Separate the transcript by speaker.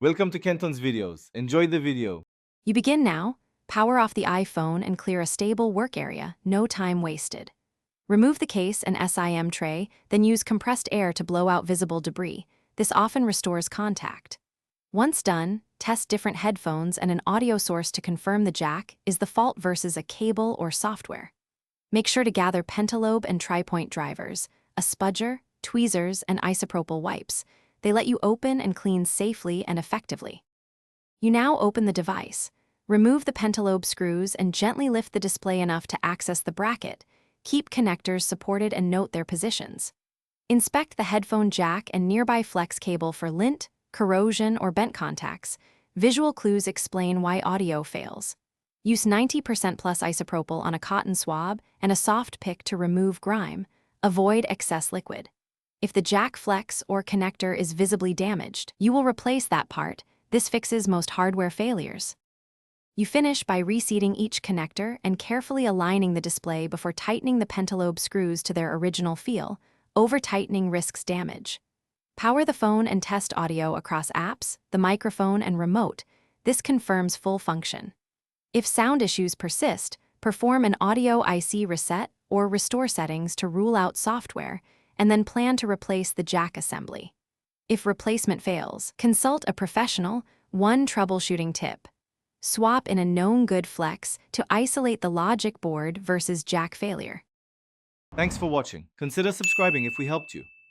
Speaker 1: Welcome to Kenton's videos. Enjoy the video.
Speaker 2: You begin now, power off the iPhone and clear a stable work area, no time wasted. Remove the case and SIM tray, then use compressed air to blow out visible debris. This often restores contact. Once done, test different headphones and an audio source to confirm the jack is the fault versus a cable or software. Make sure to gather pentalobe and tri-point drivers, a spudger, tweezers, and isopropyl wipes. They let you open and clean safely and effectively. You now open the device. Remove the pentalobe screws and gently lift the display enough to access the bracket. Keep connectors supported and note their positions. Inspect the headphone jack and nearby flex cable for lint, corrosion, or bent contacts. Visual clues explain why audio fails. Use 90% plus isopropyl on a cotton swab and a soft pick to remove grime. Avoid excess liquid. If the jack flex or connector is visibly damaged, you will replace that part. This fixes most hardware failures. You finish by reseating each connector and carefully aligning the display before tightening the pentalobe screws to their original feel. Over-tightening risks damage. Power the phone and test audio across apps, the microphone, and remote. This confirms full function. If sound issues persist, perform an audio IC reset or restore settings to rule out software, and then plan to replace the jack assembly. If replacement fails, consult a professional. One troubleshooting tip: swap in a known good flex to isolate the logic board versus jack failure.
Speaker 1: Thanks for watching. Consider subscribing if we helped you.